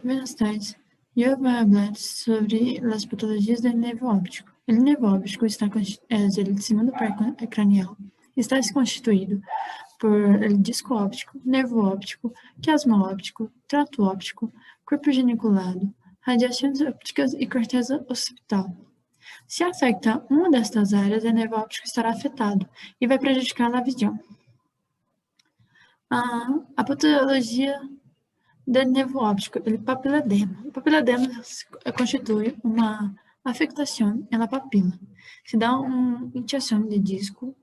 Buenas tardes. Eu vou falar sobre as patologias do nervo óptico. O nervo óptico está el segundo par cranial. Está constituído por el disco óptico, nervo óptico, quiasma óptico, trato óptico, corpo geniculado, radiações ópticas e corteza occipital. Se afeta uma destas áreas, o nervo óptico estará afetado e vai prejudicar a visão. A patologia do nervo óptico, o papiledema. O papiledema constitui uma afectação na papila. Se dá uma inchação de disco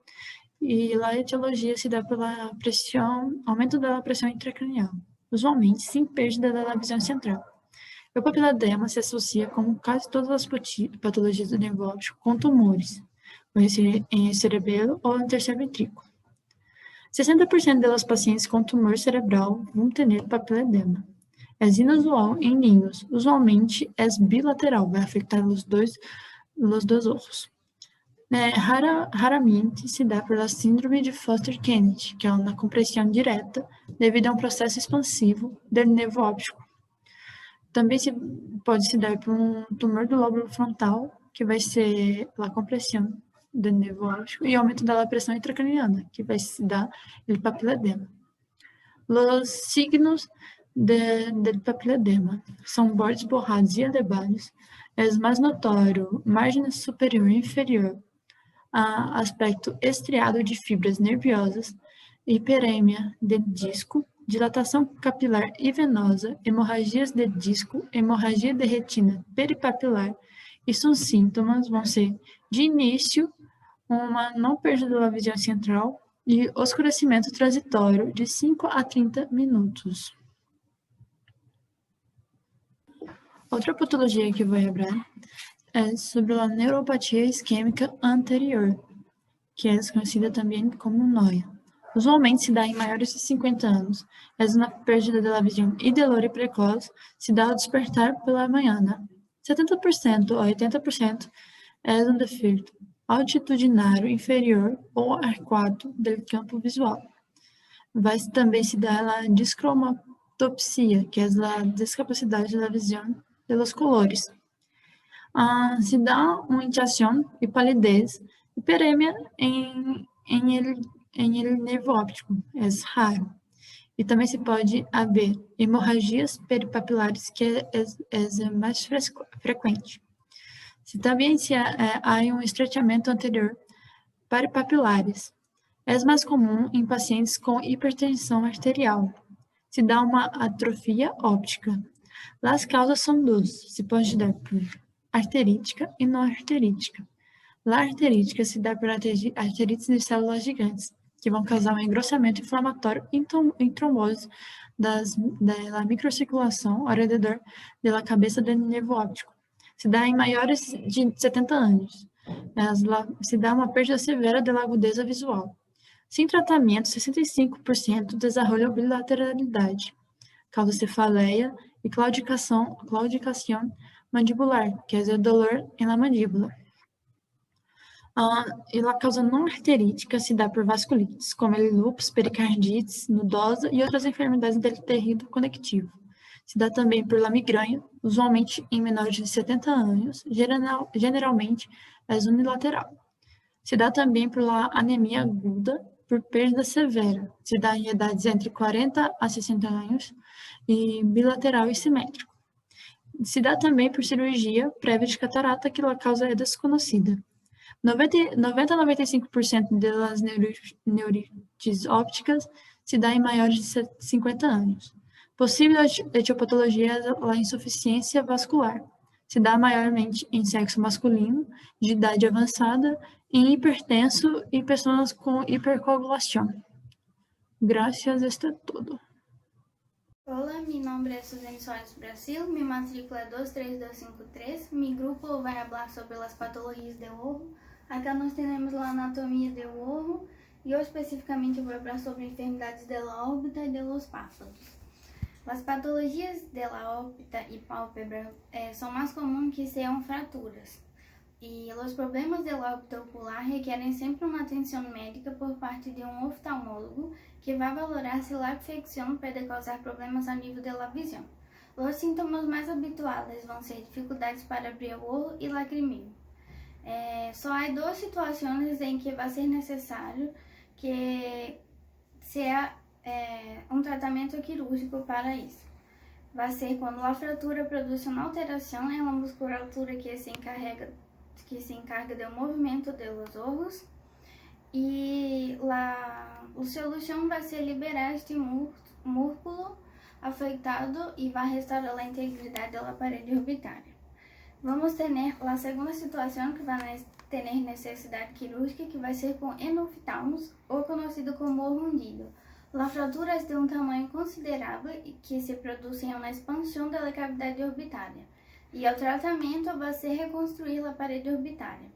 e a etiologia se dá pela pressão, aumento da pressão intracranial, usualmente sem perda da visão central. O papiledema se associa, como quase todas as patologias do nervo óptico, com tumores, em cerebelo ou no terceiro ventrículo. 60% das pacientes com tumor cerebral vão ter papiledema. É inusual em ninhos, usualmente é bilateral, vai afetar os dois olhos. Raramente se dá pela síndrome de Foster-Kennedy, que é uma compressão direta devido a um processo expansivo do nervo óptico. Também pode se dar por um tumor do lóbulo frontal, que vai ser a compressão do nervo óptico, e aumento da pressão intracraniana, que vai se dar o papiledema. Os signos do papiledema são bordes borrados e elevados, é mais notório margem superior e inferior, aspecto estriado de fibras nerviosas, hiperemia de disco, dilatação capilar e venosa, hemorragias de disco, hemorragia de retina peripapilar, e seus sintomas vão ser, de início, uma não perda da visão central e oscurecimento transitório de 5 a 30 minutos. Outra patologia que eu vou lembrar é sobre a neuropatia isquêmica anterior, que é conhecida também como NOIA. Usualmente se dá em maiores de 50 anos, é uma perda da visão e dolor precoce, se dá ao despertar pela manhã. 70% a 80% é um defeito altitudinário inferior ou arquado do campo visual. Vai também se dar a descromatopsia, que é a discapacidade da visão pelos colores. Se dá uma inchação e palidez, hiperemia em el nervo óptico, é raro. E também se pode haver hemorragias peripapilares, que é mais frequente. Se também há um estreitamento anterior peripapilares, é mais comum em pacientes com hipertensão arterial. Se dá uma atrofia óptica. As causas são duas, se pode dar por arterítica e não arterítica. A arterítica se dá por arterites de células gigantes, que vão causar um engrossamento inflamatório e trombose da microcirculação ao redor da cabeça do nervo óptico. Se dá em maiores de 70 anos. Se dá uma perda severa da agudeza visual. Sem tratamento, 65% desenvolve bilateralidade, causa cefaleia e claudicação mandibular, que é o dolor na mandíbula. E a causa não arterítica se dá por vasculites, como lúpus, pericardites, nodosa e outras enfermidades do tecido conectivo. Se dá também por la migrânia, usualmente em menores de 70 anos, generalmente é unilateral. Se dá também por la anemia aguda, por perda severa. Se dá em idades entre 40 a 60 anos e bilateral e simétrico. Se dá também por cirurgia prévia de catarata, que a causa é desconhecida. 90 a 95% das neurites ópticas se dá em maiores de 50 anos. Possível etiopatologia é a insuficiência vascular. Se dá maiormente em sexo masculino, de idade avançada, em hipertenso e pessoas com hipercoagulação. Graças, esto é tudo. Olá, meu nome é Suzane Soares Brasil, minha matrícula é 23253, meu grupo vai falar sobre as patologias do olho. Aqui nós temos a anatomia do olho e eu especificamente vou falar sobre enfermidades da órbita e dos párpados. As patologias da órbita e pálpebra são mais comuns que sejam fraturas. E os problemas da órbita ocular requerem sempre uma atenção médica por parte de um oftalmólogo que vai valorar se a infecção pode causar problemas a nível da visão. Os sintomas mais habituais vão ser dificuldades para abrir o olho e lacrimir. Só há duas situações em que vai ser necessário que seja um tratamento quirúrgico para isso. Vai ser quando a fratura produz uma alteração na musculatura que se encarga do movimento dos olhos e a solução vai ser liberar este músculo afetado e vai restaurar a integridade da parede orbitária. Vamos ter a segunda situação que vai ter necessidade quirúrgica, que vai ser com enoftalmos, ou conhecido como olho hundido. A fratura é de um tamanho considerável e que se produz em uma expansão da cavidade orbitária. E o tratamento vai ser reconstruir a parede orbitária.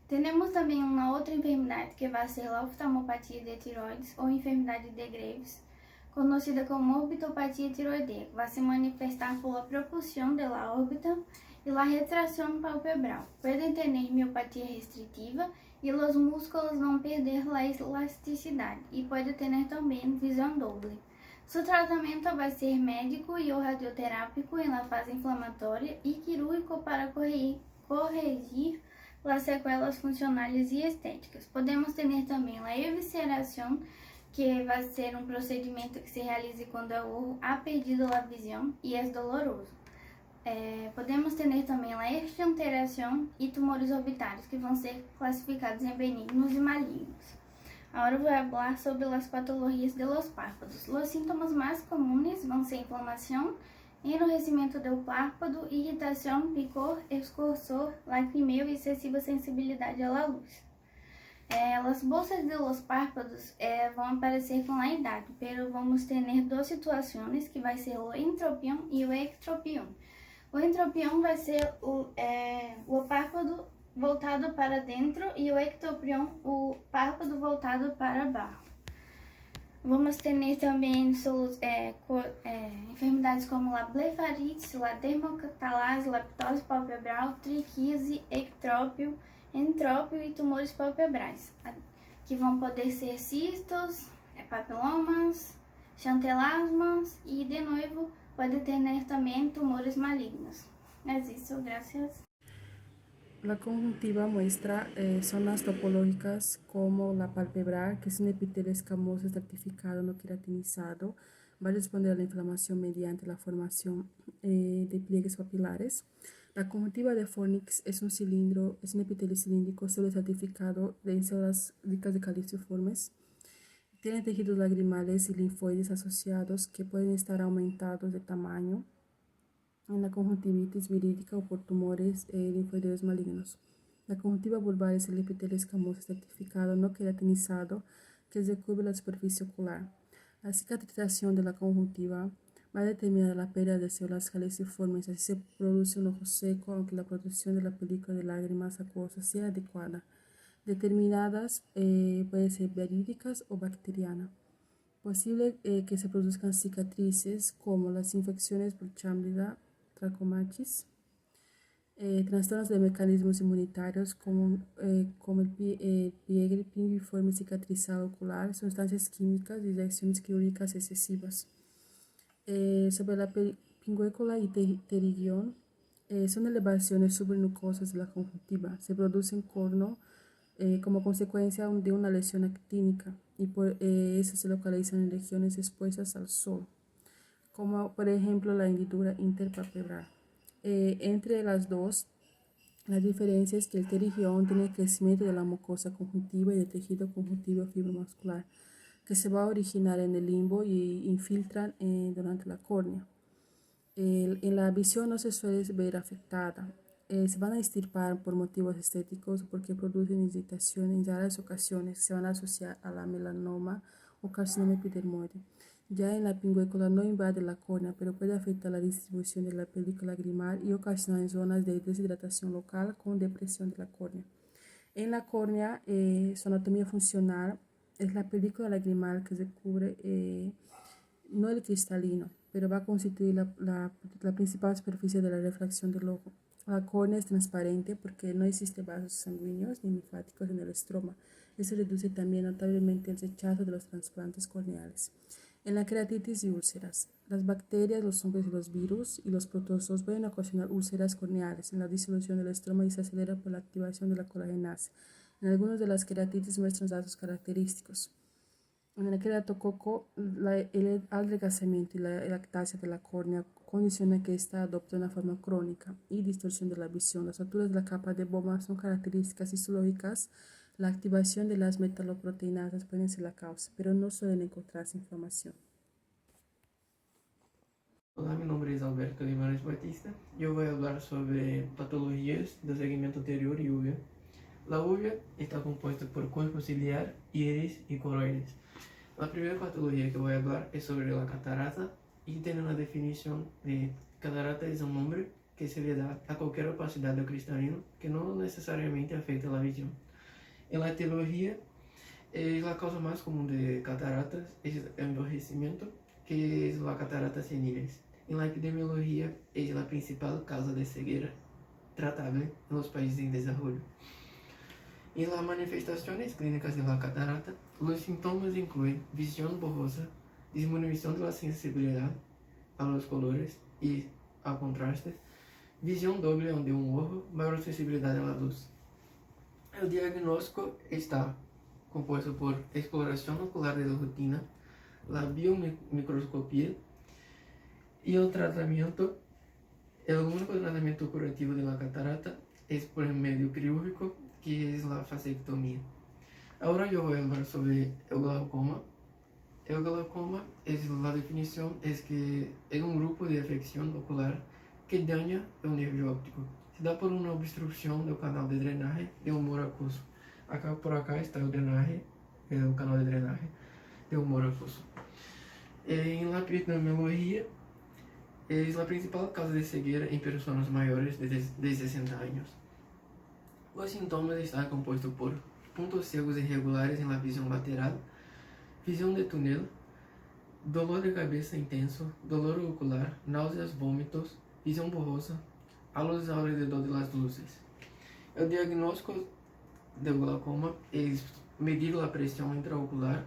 Temos também uma outra enfermidade que vai ser a oftalmopatia de tiroides ou enfermidade de Graves, conhecida como orbitopatia tiroidea, que vai se manifestar por a propulsão da órbita e a retração palpebral. Pode ter miopatia restritiva e os músculos vão perder a elasticidade e pode ter também visão doble. Seu tratamento vai ser médico e ou radioterápico na fase inflamatória e quirúrgico para corrigir as sequelas funcionais e estéticas. Podemos ter também a evisceração, que vai ser um procedimento que se realiza quando o olho ha perdido a visão e é doloroso. Podemos ter também a extinteração e tumores orbitários, que vão ser classificados em benignos e malignos. Agora vou falar sobre as patologias de los párpados. Os sintomas mais comuns vão ser inflamação, enrijecimento do párpado, irritação, picor, escorçor, lacrimeu e excessiva sensibilidade à luz. As bolsas de los párpados vão aparecer com a idade, pero vamos ter duas situações, que vai ser o entropião e o ectropião. O entropião vai ser o párpado voltado para dentro e o ectropião o párpado voltado para baixo. Vamos ter também enfermidades como a blefarite, a dermocatalase, laptose palpebral, triquise, ectrópio, entrópio e tumores palpebrais, que vão poder ser cistos, papilomas, chantelasmas e, de novo, pode ter também tumores malignos. É isso, graças. La conjuntiva muestra zonas topológicas como la palpebral, que es un epitelio escamoso estratificado no queratinizado. Va a responder a la inflamación mediante la formación de pliegues papilares. La conjuntiva de Fornix es un epitelio cilíndrico solo estratificado de células ricas de caliciformes. Tiene tejidos lagrimales y linfoides asociados que pueden estar aumentados de tamaño en la conjuntivitis virídica o por tumores linfoideos malignos. La conjuntiva vulvar es el epitelio escamoso estratificado no queratinizado que recubre la superficie ocular. La cicatrización de la conjuntiva va a determinar la pérdida de células caliciformes, así se produce un ojo seco, aunque la producción de la película de lágrimas acuosas sea adecuada. Determinadas pueden ser verídicas o bacterianas. Posible que se produzcan cicatrices como las infecciones por Candida trachomatis, trastornos de mecanismos inmunitarios como el pliegue pingiforme cicatrizado ocular, sustancias químicas y reacciones quirúrgicas excesivas. Sobre la pinguécula y pterigión, son elevaciones submucosas de la conjuntiva. Se produce en corno como consecuencia de una lesión actínica y por eso se localizan en regiones expuestas al sol, como por ejemplo la hendidura interpalpebral. Entre las dos, la diferencia es que el pterigión tiene el crecimiento de la mucosa conjuntiva y del tejido conjuntivo fibromuscular, que se va a originar en el limbo y infiltran durante la córnea. En la visión no se suele ver afectada. Se van a extirpar por motivos estéticos porque producen irritación. En raras ocasiones se van a asociar a la melanoma o carcinoma epidermoide. Ya en la pingüécula no invade la córnea, pero puede afectar la distribución de la película lagrimal y ocasionar zonas de deshidratación local con depresión de la córnea. En la córnea, su anatomía funcional es la película lagrimal que recubre no el cristalino, pero va a constituir la principal superficie de la refracción del ojo. La córnea es transparente porque no existe vasos sanguíneos ni linfáticos en el estroma. Eso reduce también notablemente el rechazo de los trasplantes corneales. En la queratitis y úlceras, las bacterias, los hongos y los virus y los protozoos pueden ocasionar úlceras corneales. En la disolución del estroma y se acelera por la activación de la colagenasa. En algunas de las queratitis muestran datos característicos. En el queratococo, el adelgazamiento y la lactasia de la córnea condiciona que ésta adopte una forma crónica y distorsión de la visión. Las alturas de la capa de Bowman son características histológicas. La activación de las metaloproteinasas puede ser la causa, pero no suelen encontrarse inflamación. Olá, meu nome é Alberto Guimarães Batista e eu vou falar sobre patologias do segmento anterior e úvea. A úvea está composta por corpo ciliar, íris e coroides. A primeira patologia que eu vou falar é sobre a catarata e tem uma definição de catarata é um nome que se lhe dá a qualquer opacidade do cristalino que não necessariamente afeta a visão. Em la etiologia, a causa mais comum de cataratas é o envelhecimento, que é a catarata seniles. Em la epidemiologia, é a principal causa de cegueira tratável nos países em desenvolvimento. Em las manifestações clínicas de la catarata, os sintomas incluem visão borrosa, disminuição da sensibilidade a los colores e ao contraste, visão doble onde um ojo, maior sensibilidade à luz. O diagnóstico está composto por exploração ocular de rotina, a biomicroscopia e o tratamento. O único tratamento curativo de la catarata é por meio quirúrgico, que é a fasectomia. Agora eu vou falar sobre o glaucoma. O glaucoma, a definição é que é um grupo de afecção ocular que danya o nervo óptico. Se dá por uma obstrução do canal de drenagem de humor aquoso. Por acá está o drenagem, o canal de drenagem de humor aquoso. Em la epidemiologia, é a principal causa de cegueira em pessoas maiores de 60 anos. Os sintomas estão compostos por pontos cegos irregulares em la visão lateral, visão de túnel, dolor de cabeça intenso, dolor ocular, náuseas, vômitos, visão borrosa, a luz ao redor das luzes. O diagnóstico do glaucoma é medir a pressão intraocular,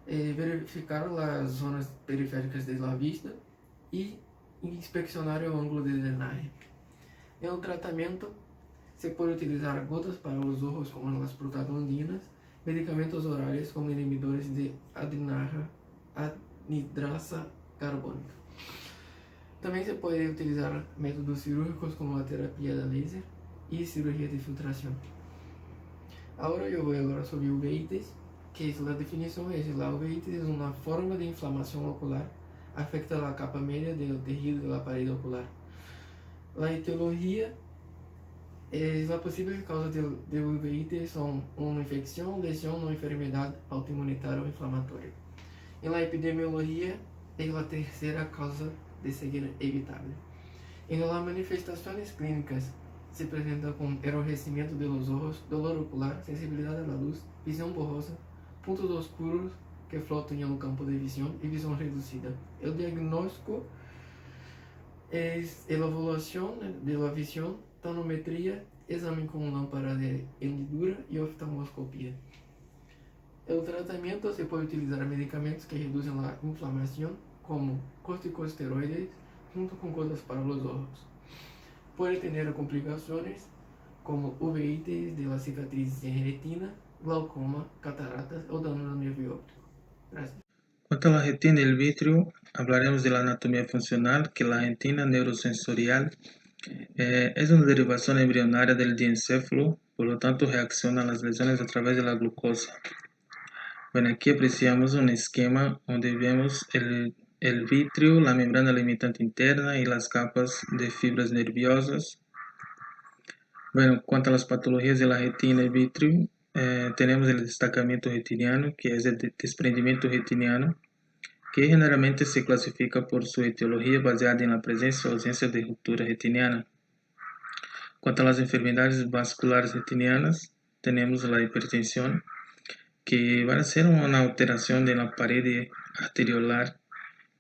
verificar as zonas periféricas da vista e inspecionar o ângulo de drenagem. Em o tratamento, se pode utilizar gotas para os olhos como as prostaglandinas, medicamentos orais como inibidores de anidrasa carbônica. Também se pode utilizar métodos cirúrgicos como a terapia da laser e cirurgia de filtração. Agora eu vou falar sobre uveitis, que a definição é a uveitis é uma forma de inflamação ocular, afecta a capa média do tecido da parede ocular. A etiologia é a possível causa de uveitis são uma infecção, lesão ou enfermidade autoimunitária ou inflamatória. Em la epidemiologia, é a terceira causa de cegueira evitável. Em las manifestações clínicas, se apresenta com enrojecimento de los ojos, dolor ocular, sensibilidade à luz, visão borrosa, pontos oscuros que flotam no campo de visão e visão reduzida. O diagnóstico é a avaliação da visão, tonometria, exame com lâmpada de hendidura e oftalmoscopia. O tratamento se pode utilizar medicamentos que reduzem a inflamação, como corticosteroides, junto com gotas para os olhos. Pode ter complicações como uveitis de la cicatriz en retina, glaucoma, cataratas ou dano no nervio óptico. Gracias. Quanto a la retina y el vitrio, hablaremos de la anatomía funcional, que la retina neurosensorial es una derivación embrionaria del diencéfalo, por lo tanto reacciona a las lesiones a través de la glucosa. Bueno, aquí apreciamos un esquema donde vemos el vitrio, la membrana limitante interna y las capas de fibras nerviosas. Bueno, cuanto a las patologías de la retina y vitrio, tenemos el destacamiento retiniano, que es el desprendimiento retiniano, que generalmente se clasifica por su etiología basada en la presencia o ausencia de ruptura retiniana. Cuanto a las enfermedades vasculares retinianas, tenemos la hipertensión, que van a ser una alteración de la pared arteriolar,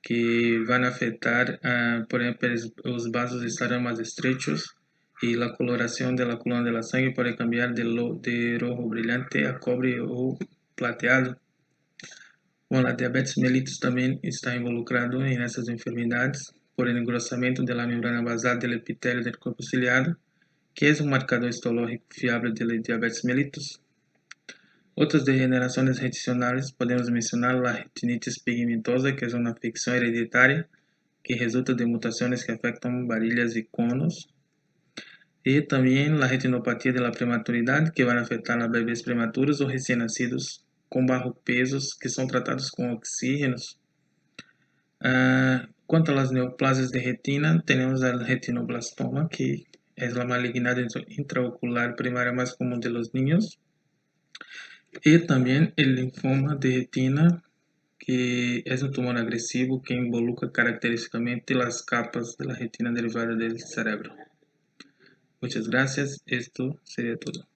que van a afectar, por ejemplo, los vasos estarán más estrechos y la coloración de la columna de la sangre puede cambiar de rojo brillante a cobre o plateado. Bom, la diabetes mellitus também está involucrado em essas enfermidades por el engrossamento de la membrana basal del epitelio del corpo ciliado, que é um marcador histológico fiável de diabetes mellitus. Outras degenerações retincionais podemos mencionar a retinitis pigmentosa, que é uma afecção hereditária que resulta de mutações que afetam varilhas e conos. E também a retinopatia de la prematuridade, que vai afetar a bebês prematuros ou recém-nascidos com bajo pesos que são tratados com oxígenos. Quanto às neoplasias de retina, temos a retinoblastoma, que é a malignidade intraocular primária mais comum de los niños. E também o linfoma de retina, que é um tumor agresivo que involucra característicamente as capas da retina derivada do cerebro. Muchas gracias. Esto sería todo.